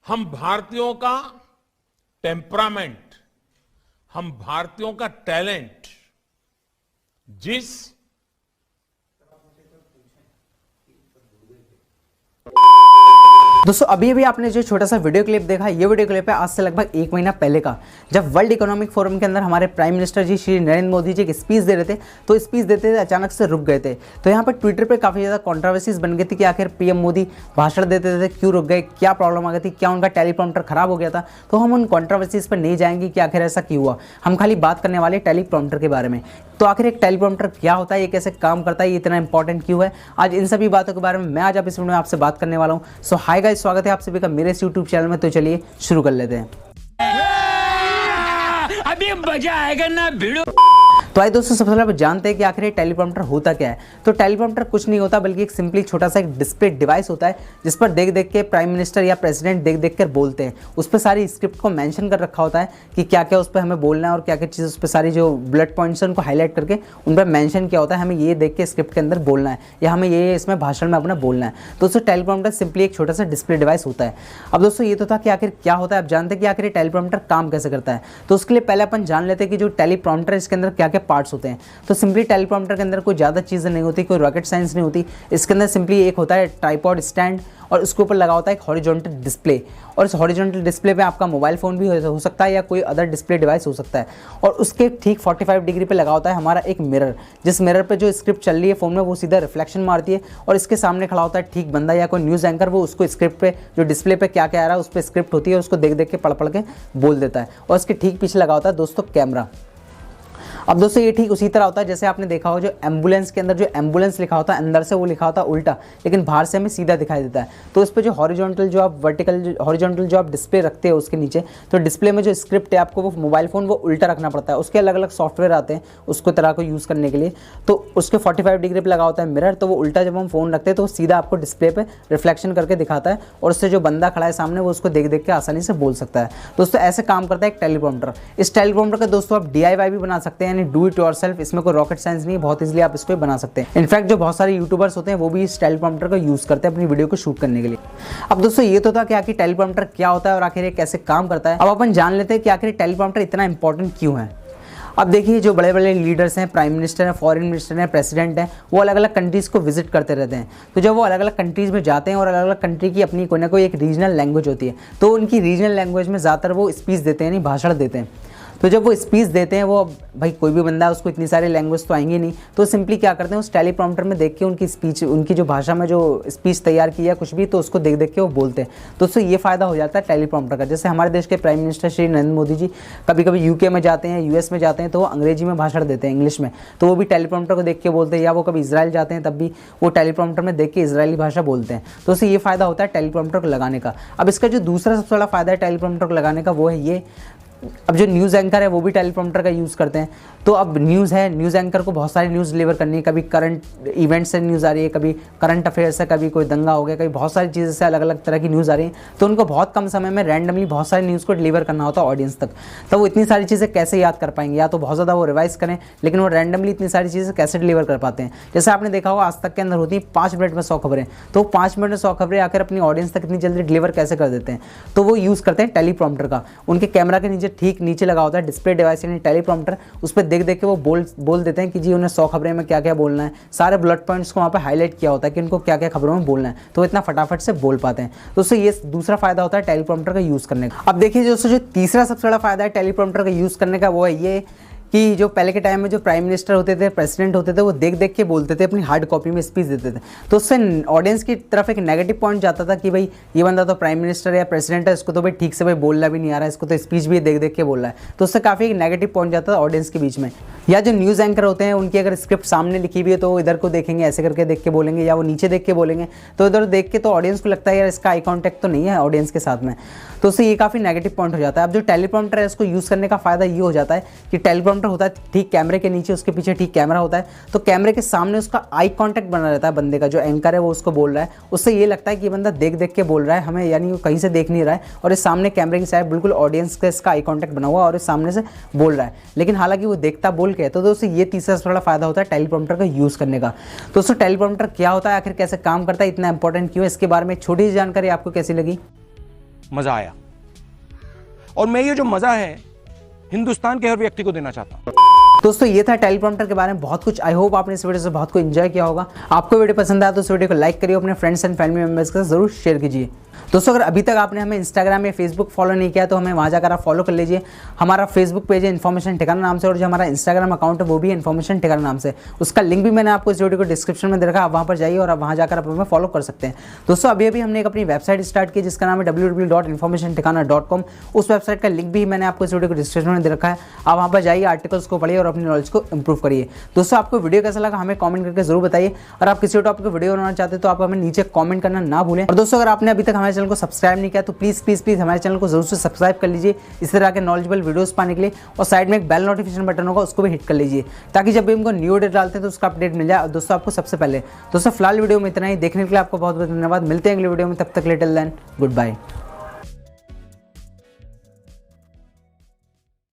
हम भारतीयों का टेम्परामेंट, हम भारतीयों का टैलेंट जिस दोस्तों अभी अभी आपने जो छोटा सा वीडियो क्लिप देखा, ये वीडियो क्लिप है आज से लगभग 1 महीना पहले का, जब वर्ल्ड इकोनॉमिक फोरम के अंदर हमारे प्राइम मिनिस्टर जी श्री नरेंद्र मोदी जी एक स्पीच दे रहे थे। तो स्पीच देते थे अचानक से रुक गए थे। तो यहाँ पर ट्विटर पे काफ़ी ज़्यादा कंट्रोवर्सीज बन गई थी कि आखिर पीएम मोदी भाषण देते थे क्यों रुक गए, क्या प्रॉब्लम आ गई थी, क्या उनका टेलीप्रॉम्प्टर खराब हो गया था। तो हम उन कंट्रोवर्सीज पर नहीं जाएंगे कि आखिर ऐसा क्यों हुआ, हम खाली बात करने वाले टेलीप्रॉम्प्टर के बारे में। तो आखिर एक टेलीप्रॉम्प्टर क्या होता है, ये कैसे काम करता है, ये इतना इंपॉर्टेंट क्यों है, आज इन सभी बातों के बारे में मैं आज आप इस वीडियो में आपसे बात करने वाला हूँ। सो हाय गाइस, स्वागत है आप सभी का मेरे इस यूट्यूब चैनल में। तो चलिए शुरू कर लेते हैं। अभी मजा आएगा ना भिड़ो। तो आइए दोस्तों, सबसे पहले आप जानते हैं कि आखिर ये टेलीप्रॉम्प्टर होता क्या है। तो टेलीप्रॉम्प्टर कुछ नहीं होता बल्कि एक सिंपली छोटा सा एक डिस्प्ले डिवाइस होता है जिस पर देख देख के प्राइम मिनिस्टर या प्रेसिडेंट देख देख कर बोलते हैं। उस पर सारी स्क्रिप्ट को मेंशन कर रखा होता है कि क्या क्या उस पर हमें बोलना है और क्या क्या चीज़ उस पर सारी जो बुलेट पॉइंट्स हैं उनको हाईलाइट करके उन पर मेंशन किया होता है, हमें ये देख के स्क्रिप्ट के अंदर बोलना है या हमें ये इसमें भाषण में अपना बोलना है। तो दोस्तों टेलीप्रॉम्प्टर सिंपली एक छोटा सा डिस्प्ले डिवाइस होता है। अब दोस्तों ये तो था कि आखिर क्या होता है, आप जानते हैं कि आखिर ये टेलीप्रॉम्प्टर काम कैसे करता है। तो उसके लिए पहले अपन जान लेते हैं कि जो टेलीप्रॉम्प्टर है इसके अंदर क्या क्या पार्ट्स होते हैं। तो सिंपली टेलीप्रॉम्प्टर के अंदर कोई ज़्यादा चीज़ें नहीं होती, कोई रॉकेट साइंस नहीं होती। इसके अंदर सिंपली एक होता है ट्राइपॉड स्टैंड और उसके ऊपर लगा होता है एक हॉरिजॉन्टल डिस्प्ले, और इस हॉरिजॉन्टल डिस्प्ले पे आपका मोबाइल फ़ोन भी हो सकता है या कोई अदर डिस्प्ले डिवाइस हो सकता है। और उसके ठीक 45 डिग्री पे लगा होता है हमारा एक मिरर, जिस मिरर पे जो स्क्रिप्ट चल रही है फ़ोन में वो सीधा रिफ्लेक्शन मारती है। और इसके सामने खड़ा होता है ठीक बंदा या कोई न्यूज़ एंकर, वो उसको स्क्रिप्ट पे जो डिस्प्ले पे क्या क्या आ रहा है उस पर स्क्रिप्ट होती है, उसको देख देख के पढ़ पढ़ के बोल देता है। और इसके ठीक पीछे लगा होता है दोस्तों कैमरा। अब दोस्तों ये ठीक उसी तरह होता है जैसे आपने देखा हो जो एम्बुलेंस के अंदर जो एम्बुलेंस लिखा होता है अंदर से वो लिखा होता है उल्टा, लेकिन बाहर से हमें सीधा दिखाई देता है। तो इस पर जो हॉरिजॉन्टल जो आप वर्टिकल हॉरिजॉन्टल जो आप डिस्प्ले रखते हो उसके नीचे, तो डिस्प्ले में जो स्क्रिप्ट है आपको वो मोबाइल फ़ोन वो उल्टा रखना पड़ता है। उसके अलग अलग सॉफ्टवेयर आते हैं उसको तरह को यूज़ करने के लिए। तो उसके 45 डिग्री पर लगा होता है मिरर, तो वो उल्टा जब हम फ़ोन रखते हैं तो वो सीधा आपको डिस्प्ले पर रिफ्लेक्शन करके दिखाता है और उससे जो बंदा खड़ा है सामने वो उसको देख देख के आसानी से बोल सकता है। दोस्तों ऐसे काम करता है एक टेलीप्रॉम्प्टर। इस टेलीप्रॉम्प्टर का दोस्तों आप DIY भी बना सकते हैं, यानी डू इट योरसेल्फ। इसमें कोई रॉकेट साइंस नहीं है, बहुत इजीली आप इसको बना सकते हैं। इनफैक्ट जो बहुत सारे यूट्यूबर्स होते हैं वो भी इस टेलीप्रॉम्प्टर का यूज़ करते हैं अपनी वीडियो को शूट करने के लिए। अब दोस्तों ये तो था कि आखिर टेलीप्रॉम्प्टर क्या होता है और आखिर ये कैसे काम करता है। अब अपन जान लेते हैं कि आखिर टेलीप्रॉम्प्टर इतना इंपॉर्टेंट क्यों है। अब देखिए जो बड़े बड़े लीडर्स हैं, प्राइम मिनिस्टर हैं, फॉरेन मिनिस्टर हैं, प्रेसिडेंट हैं, वो अलग अलग कंट्रीज़ को विजिट करते रहते हैं। तो जब वो अलग अलग कंट्रीज़ में जाते हैं और अलग अलग कंट्री की अपनी कोई ना कोई एक रीजनल लैंग्वेज होती है, तो उनकी रीजनल लैंग्वेज में ज़्यादातर वो स्पीच देते हैं, यानी भाषण देते हैं। तो जब वो स्पीच देते हैं, वो भाई कोई भी बंदा है उसको इतनी सारी लैंग्वेज तो आएंगी नहीं, तो सिंपली क्या करते हैं उस टेलीप्रॉम्प्टर में देख के उनकी स्पीच, उनकी जो भाषा में जो स्पीच तैयार की है कुछ भी, तो उसको देख देख के वो बोलते हैं। तो उससे ये फ़ायदा हो जाता है टेलीप्रॉम्प्टर का। जैसे हमारे देश के प्राइम मिनिस्टर श्री नरेंद्र मोदी जी कभी कभी UK में जाते हैं, US में जाते हैं, तो वो अंग्रेजी में भाषण देते हैं, इंग्लिश में, तो वो भी टेलीप्रॉम्प्टर को देख के बोलते हैं। या वो कभी इजराइल जाते हैं तब भी वो टेलीप्रॉम्प्टर में देख के इजरायली भाषा बोलते हैं। तो उससे ये फ़ायदा होता है टेलीप्रॉम्प्टर को लगाने का। अब इसका जो दूसरा सबसे बड़ा फ़ायदा है टेलीप्रॉम्प्टर को लगाने का वो है ये, अब जो न्यूज़ एंकर है वो भी टेलीप्रॉम्प्टर का यूज़ करते हैं। तो अब न्यूज़ है, न्यूज़ एंकर को बहुत सारी न्यूज़ डिलीवर करनी है, कभी करंट इवेंट से न्यूज़ आ रही है, कभी करंट अफेयर्स से, कभी कोई दंगा हो गया, कभी बहुत सारी चीज़ें से अलग अलग तरह की न्यूज़ आ रही है। तो उनको बहुत कम समय में रैंडमली बहुत सारी न्यूज़ को डिलीवर करना होता है ऑडियंस तक। तो वो इतनी सारी चीज़ें कैसे याद कर पाएंगे, या तो बहुत ज़्यादा वो रिवाइज करें, लेकिन वो रैंडमली इतनी सारी चीज़ें कैसे डिलीवर कर पाते हैं। जैसे आपने देखा होगा आज तक के अंदर होती है 5 मिनट में 100 खबरें, तो 5 मिनट में 100 खबरें आकर अपनी ऑडियंस तक इतनी जल्दी डिलीवर कैसे कर देते हैं। तो वो यूज़ करते हैं टेलीप्रॉम्प्टर का। उनके कैमरा के नीचे ठीक नीचे लगा होता है डिस्प्ले डिवाइस यानी टेलीप्रॉम्प्टर, उस पर देख देख के वो बोल देते हैं कि जी उन्हें 100 खबरें में क्या क्या बोलना है। सारे बुलेट पॉइंट्स को वहाँ पे हाईलाइट किया होता है कि उनको क्या क्या खबरों में बोलना है, तो इतना फटाफट से बोल पाते हैं। तो उससे ये दूसरा फायदा होता है टेलीप्रॉम्प्टर का यूज़ करने का। अब देखिए दोस्तों जो तीसरा सबसे बड़ा फायदा है टेलीप्रॉम्प्टर का यूज़ करने का वो है ये कि जो पहले के टाइम में जो प्राइम मिनिस्टर होते थे, प्रेसिडेंट होते थे, वो देख देख के बोलते थे, अपनी हार्ड कॉपी में स्पीच देते थे। तो उससे ऑडियंस की तरफ एक नेगेटिव पॉइंट जाता था कि भाई ये बंदा तो प्राइम मिनिस्टर या प्रेसिडेंट है, इसको तो भाई ठीक से भाई बोलना भी नहीं आ रहा है, इसको तो स्पीच भी देख देख के बोल रहा है। तो उससे काफ़ी एक नेगेटिव पॉइंट जाता था ऑडियंस के बीच में। या जो न्यूज़ एंकर होते हैं उनकी अगर स्क्रिप्ट सामने लिखी हुई है तो इधर को देखेंगे, ऐसे करके देख के बोलेंगे, या वो नीचे देख के बोलेंगे, तो इधर देख के तो ऑडियंस को लगता है यार इसका आई कॉन्टैक्ट तो नहीं है ऑडियंस के साथ में। तो उससे ये काफ़ी नेगेटिव पॉइंट हो जाता है। अब जो टेलीप्रॉम्प्टर है इसको यूज़ करने का फ़ायदा ये हो जाता है कि टेलीप्रॉम्प्टर होता है ठीक कैमरे के नीचे, उसके पीछे ठीक कैमरा होता है, तो कैमरे के सामने उसका आई कांटेक्ट बना रहता है बंदे का, जो एंकर है वो उसको बोल रहा है, उससे ये लगता है कि ये बंदा देख देख के बोल रहा है हमें, यानी वो कहीं से देख नहीं रहा है और इस सामने कैमरे की साइड बिल्कुल ऑडियंस का इसका आई कांटेक्ट बना हुआ और इस सामने से बोल रहा है, लेकिन हालांकि वो देखता बोल के है। तो दोस्तों ये तीसरा सबसे बड़ा फायदा होता है टेलीप्रॉम्प्टर का यूज़ करने का। दोस्तों टेलीप्रॉम्प्टर क्या होता है, आखिर कैसे काम करता है, इतना इंपॉर्टेंट क्यों है, इसके बारे में छोटी सी जानकारी आपको कैसी लगी मजा आया। और मैं ये जो मजा है हिंदुस्तान के हर व्यक्ति को देना चाहता हूं। दोस्तों ये था टेलीप्रॉम्प्टर के बारे में बहुत कुछ। आई होप आपने इस वीडियो से बहुत कुछ एंजॉय किया होगा। आपको वीडियो पसंद आया तो इस वीडियो को लाइक करिए, अपने फ्रेंड्स एंड फैमिली मेंबर्स के साथ जरूर शेयर कीजिए। दोस्तों अगर अभी तक आपने हमें इंस्टाग्राम या फेसबुक फॉलो नहीं किया तो हमें वहाँ जाकर आप फॉलो कर लीजिए। हमारा फेसबुक पेज है इन्फॉर्मेशन ठिकाना नाम से, और जो हमारा इंस्टाग्राम अकाउंट है वो भी इन्फॉर्मेशन ठिकाना नाम से। उसका लिंक भी मैंने आपको इस वीडियो को डिस्क्रिप्शन में दे रखा है, आप वहाँ पर जाइए और आप वहाँ जाकर आप हमें फॉलो कर सकते हैं। दोस्तों अभी हमने एक अपनी वेबसाइट स्टार्ट की जिसका नाम है www.informationthikana.com। उस वेबसाइट का लिंक भी मैंने आपको इस वीडियो को डिस्क्रिप्शन में दे रखा है, आप वहाँ पर जाइए, आर्टिकल्स को पढ़िए और अपनी नॉलेज को इंप्रूव करिए। दोस्तों आपको वीडियो कैसा लगा हमें कमेंट करके जरूर बताइए, और आप किसी टॉपिक पर वीडियो बनाना चाहते हैं तो आप हमें नीचे कमेंट करना ना भूलें। और दोस्तों अगर आपने अभी तक हमारे चैनल को सब्सक्राइब नहीं किया तो प्लीज़ हमारे चैनल को जरूर से सब्सक्राइब कर लीजिए इस तरह के नॉलेजेबल वीडियोस पाने के लिए। और साइड में एक बेल नोटिफिकेशन बटन होगा, उसको भी हिट कर लीजिए ताकि जब भी हमको न्यू वीडियो डालते हैं तो उसका अपडेट मिल जाए दोस्तों आपको सबसे पहले। दोस्तों फिलहाल वीडियो में इतना ही। देखने के लिए आपको बहुत बहुत धन्यवाद। मिलते हैं अगले वीडियो में, तब तक टिल देन गुड बाय।